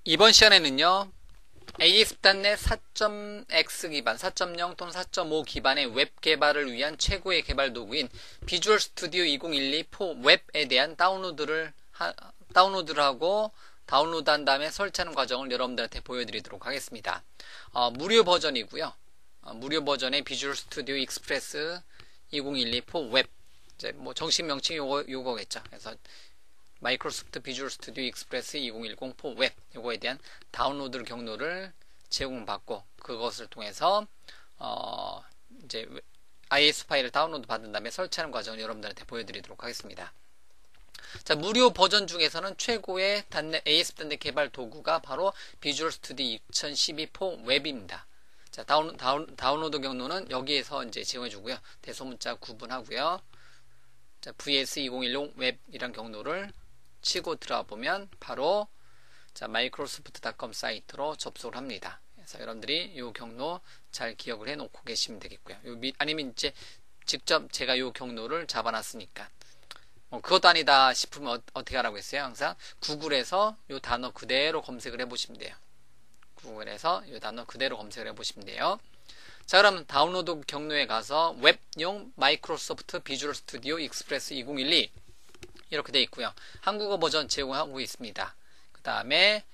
이번 시간에는요, ASP.NET 4.x 기반, 4.0 또는 4.5 기반의 웹 개발을 위한 최고의 개발 도구인 비주얼 스튜디오 2012 4 웹에 대한 다운로드를 하고 다운로드한 다음에 설치하는 과정을 여러분들한테 보여드리도록 하겠습니다. 무료 버전이고요. 무료 버전의 비주얼 스튜디오 익스프레스 2012 4 웹, 이제 뭐 정식 명칭이 요거겠죠. 그래서 마이크로소프트 비주얼 스튜디오 익스프레스 2010 4 웹, 요거에 대한 다운로드 경로를 제공받고 그것을 통해서 이제 IS 파일을 다운로드 받은 다음에 설치하는 과정을 여러분들한테 보여드리도록 하겠습니다. 자, 무료 버전 중에서는 최고의 ASP.NET 개발 도구가 바로 비주얼 스튜디오 2012 4 웹입니다. 자, 다운로드 경로는 여기에서 이제 제공해주고요. 대소문자 구분하고요. 자, vs2010 웹이란 경로를 치고 들어가 보면 바로 자, 마이크로소프트.com 사이트로 접속을 합니다. 그래서 여러분들이 이 경로 잘 기억을 해 놓고 계시면 되겠고요. 아니면 이제 직접 제가 이 경로를 잡아놨으니까 그것도 아니다 싶으면 어떻게 하라고 했어요? 항상 구글에서 이 단어 그대로 검색을 해보시면 돼요. 구글에서 이 단어 그대로 검색을 해보시면 돼요. 자, 그럼 다운로드 경로에 가서 웹용 마이크로소프트 비주얼 스튜디오 익스프레스 2012 이렇게 되어 있고요. 한국어 버전 제공하고 있습니다. 그 다음에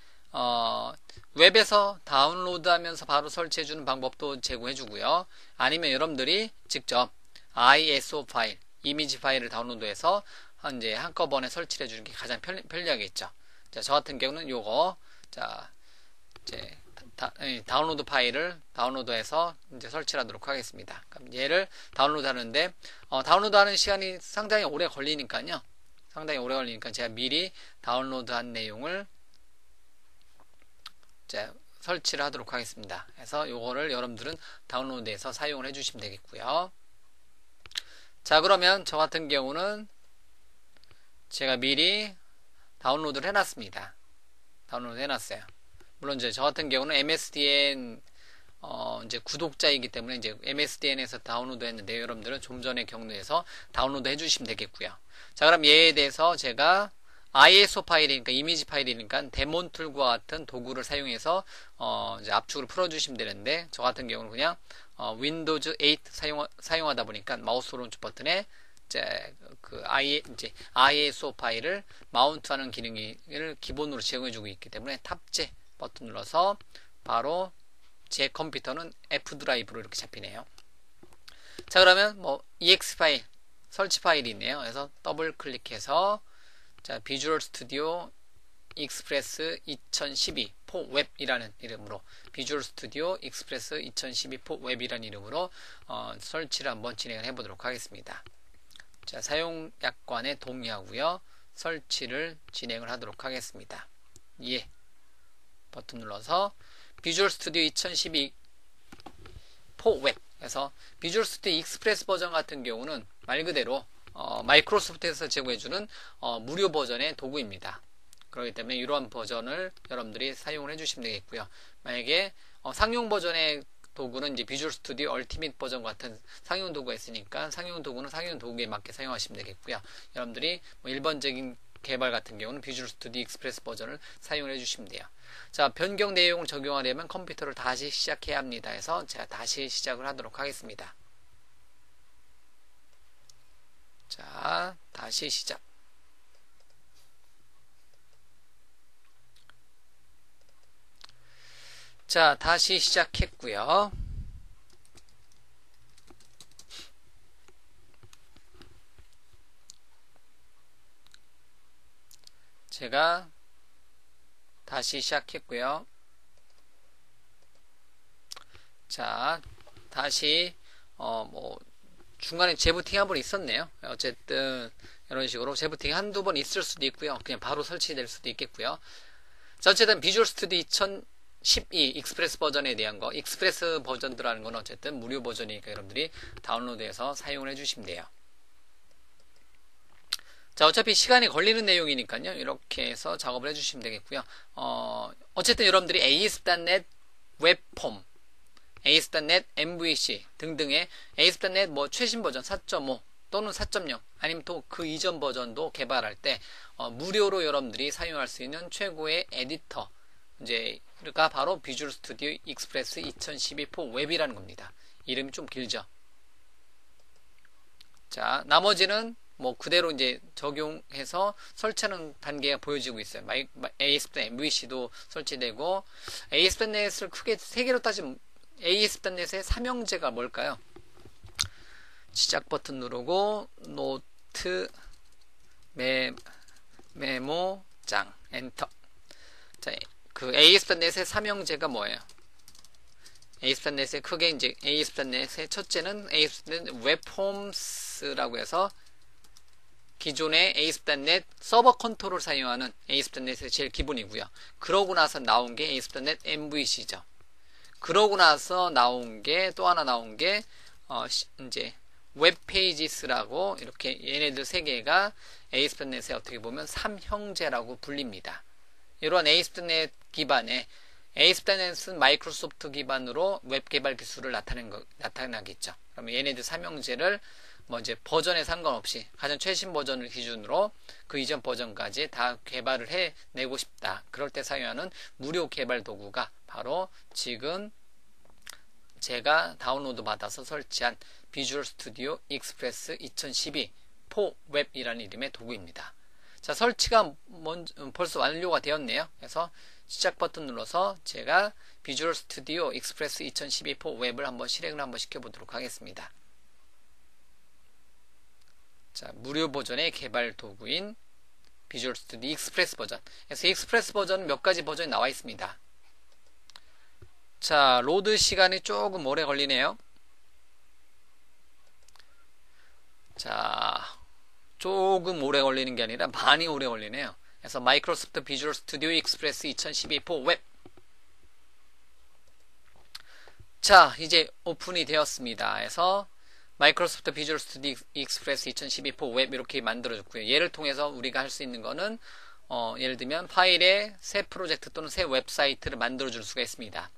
웹에서 다운로드하면서 바로 설치해주는 방법도 제공해주고요. 아니면 여러분들이 직접 ISO 파일, 이미지 파일을 다운로드해서 이제 한꺼번에 설치를 해주는 게 가장 편리하겠죠. 자, 저 같은 경우는 요거 이제 다운로드 파일을 다운로드해서 이제 설치하도록 하겠습니다. 그럼 얘를 다운로드하는데 다운로드하는 시간이 상당히 오래 걸리니까요. 제가 미리 다운로드한 내용을 이제 설치를 하도록 하겠습니다. 그래서 요거를 여러분들은 다운로드해서 사용을 해주시면 되겠고요. 자, 그러면 저 같은 경우는 제가 미리 다운로드를 해놨습니다. 다운로드 해놨어요. 물론 이제 저 같은 경우는 MSDN 이제 구독자이기 때문에 이제 MSDN에서 다운로드 했는데 여러분들은 좀 전에 경로에서 다운로드 해주시면 되겠고요. 자, 그럼 얘에 대해서 제가 ISO 파일이니까 이미지 파일이니까 데몬툴과 같은 도구를 사용해서 이제 압축을 풀어주시면 되는데 저 같은 경우는 그냥 윈도우즈 8 사용하다 보니까 마우스 오른쪽 버튼에 이제 이제 ISO 파일을 마운트하는 기능을 기본으로 제공해주고 있기 때문에 탑재 버튼 눌러서 바로 제 컴퓨터는 F 드라이브로 이렇게 잡히네요. 자, 그러면 EX 파일, 설치 파일이 있네요. 그래서 더블 클릭해서 자, 비주얼 스튜디오 익스프레스 2012 4 웹이라는 이름으로 비주얼 스튜디오 익스프레스 2012 4 웹이라는 이름으로 설치를 한번 진행을 해보도록 하겠습니다. 자, 사용 약관에 동의하고요. 설치를 진행을 하도록 하겠습니다. 예. 버튼 눌러서 비주얼 스튜디오 2012 4 웹. 그래서 비주얼 스튜디오 익스프레스 버전 같은 경우는 말 그대로 마이크로소프트에서 제공해주는 무료 버전의 도구입니다. 그렇기 때문에 이러한 버전을 여러분들이 사용을 해주시면 되겠고요. 만약에 상용 버전의 도구는 이제 비주얼 스튜디오 얼티밋 버전 같은 상용 도구가 있으니까 상용 도구는 상용 도구에 맞게 사용하시면 되겠고요. 여러분들이 일반적인 개발 같은 경우는 비주얼 스튜디오 익스프레스 버전을 사용을 해주시면 돼요. 자, 변경 내용을 적용하려면 컴퓨터를 다시 시작해야 합니다. 해서 제가 다시 시작을 하도록 하겠습니다. 자, 다시 시작. 자, 다시 시작했고요. 제가 다시 시작했고요. 자, 다시 중간에 재부팅 한번 있었네요. 어쨌든 이런 식으로 재부팅이 한두 번 있을 수도 있고요. 그냥 바로 설치될 수도 있겠고요. 자, 어쨌든 비주얼 스튜디오 2012 익스프레스 버전에 대한 거, 익스프레스 버전들하는 건 어쨌든 무료 버전이니까 여러분들이 다운로드해서 사용을 해주시면 돼요. 자, 어차피 시간이 걸리는 내용이니까요. 이렇게 해서 작업을 해주시면 되겠고요. 어쨌든 여러분들이 ASP.NET 웹폼, ASP.NET MVC 등등의 ASP.NET 최신 버전 4.5 또는 4.0 아니면 또 그 이전 버전도 개발할 때 무료로 여러분들이 사용할 수 있는 최고의 에디터 이제가 바로 비주얼 스튜디오 익스프레스 2012 4 웹이라는 겁니다. 이름이 좀 길죠. 자, 나머지는 뭐 그대로 이제 적용해서 설치하는 단계가 보여지고 있어요. ASP.NET MVC도 설치되고, ASP.NET을 크게 세 개로 따지면 ASP.NET의 삼형제가 뭘까요? 시작 버튼 누르고 노트 메모장 엔터. 자, 그 ASP.NET의 삼형제가 뭐예요? ASP.NET의 크게 이제 ASP.NET의 첫째는 ASP.NET 웹폼스라고 해서 기존의 ASP.NET 서버 컨트롤을 사용하는 ASP.NET의 제일 기본이고요. 그러고 나서 나온 게 ASP.NET MVC죠. 그러고 나서 나온 게 또 하나 나온 게 이제 웹페이지스라고, 이렇게 얘네들 세 개가 ASP.NET의 어떻게 보면 삼형제라고 불립니다. 이러한 ASP.NET 기반의 ASP.NET은 마이크로소프트 기반으로 웹 개발 기술을 나타나겠죠. 그러면 얘네들 삼형제를 뭐 이제 버전에 상관없이 가장 최신 버전을 기준으로 그 이전 버전까지 다 개발을 해내고 싶다. 그럴 때 사용하는 무료 개발 도구가 바로 지금 제가 다운로드 받아서 설치한 비주얼 스튜디오 익스프레스 2012 4 웹이라는 이름의 도구입니다. 자, 설치가 벌써 완료가 되었네요. 그래서 시작 버튼 눌러서 제가 비주얼 스튜디오 익스프레스 2012 4 웹을 한번 실행을 한번 시켜보도록 하겠습니다. 자, 무료 버전의 개발 도구인 비주얼 스튜디오 익스프레스 버전. 그래서 익스프레스 버전은 몇 가지 버전이 나와 있습니다. 자, 로드 시간이 조금 오래 걸리네요. 자, 조금 오래 걸리는 게 아니라 많이 오래 걸리네요. 그래서 마이크로소프트 비주얼 스튜디오 익스프레스 2012 4 웹. 자, 이제 오픈이 되었습니다. 그래서 마이크로소프트 비주얼 스튜디오 익스프레스 2012 4 웹 이렇게 만들어졌고요. 얘를 통해서 우리가 할 수 있는 거는 예를 들면 파일에 새 프로젝트 또는 새 웹사이트를 만들어줄 수가 있습니다.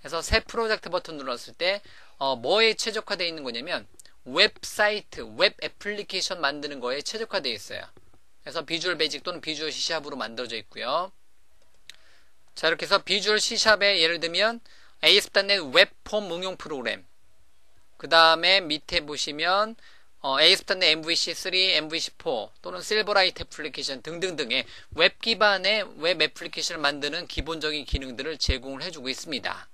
그래서 새 프로젝트 버튼 눌렀을 때 뭐에 최적화되어 있는 거냐면 웹사이트, 웹 애플리케이션 만드는 거에 최적화되어 있어요. 그래서 비주얼 베이직 또는 비주얼 C샵으로 만들어져 있고요. 자, 이렇게 해서 비주얼 C샵에 예를 들면 ASP.NET 웹폼 응용 프로그램, 그 다음에 밑에 보시면 ASP.NET MVC3, MVC4 또는 실버라이트 애플리케이션 등등등의 웹 기반의 웹 애플리케이션을 만드는 기본적인 기능들을 제공을 해주고 있습니다.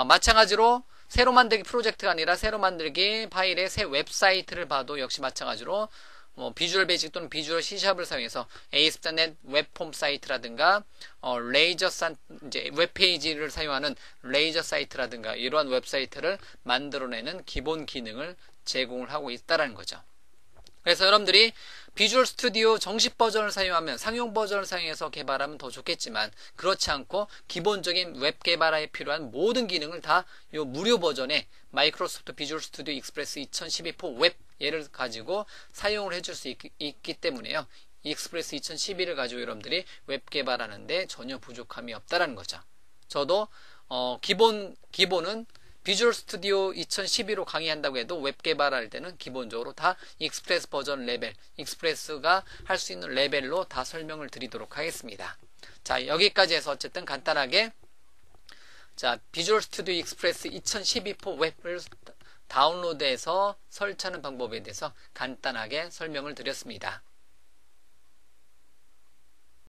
마찬가지로 새로 만들기 프로젝트가 아니라 새로 만들기 파일의 새 웹사이트를 봐도 역시 마찬가지로 비주얼 베이직 또는 비주얼 C샵을 사용해서 ASP.NET 웹폼 사이트라든가 이제 웹페이지를 사용하는 레이저 사이트라든가 이러한 웹사이트를 만들어내는 기본 기능을 제공을 하고 있다는 거죠. 그래서 여러분들이 비주얼 스튜디오 정식 버전을 사용하면 상용 버전을 사용해서 개발하면 더 좋겠지만 그렇지 않고 기본적인 웹 개발에 필요한 모든 기능을 다 이 무료 버전의 마이크로소프트 비주얼 스튜디오 익스프레스 2012 4 웹 얘를 가지고 사용을 해줄 수 있기 때문에요. 익스프레스 2012를 가지고 여러분들이 웹 개발하는데 전혀 부족함이 없다는 거죠. 저도 기본은 비주얼 스튜디오 2012로 강의한다고 해도 웹 개발할 때는 기본적으로 다 익스프레스 버전 레벨, 익스프레스가 할 수 있는 레벨로 다 설명을 드리도록 하겠습니다. 자, 여기까지 해서 어쨌든 간단하게 자, 비주얼 스튜디오 익스프레스 2012 4 웹을 다운로드해서 설치하는 방법에 대해서 간단하게 설명을 드렸습니다.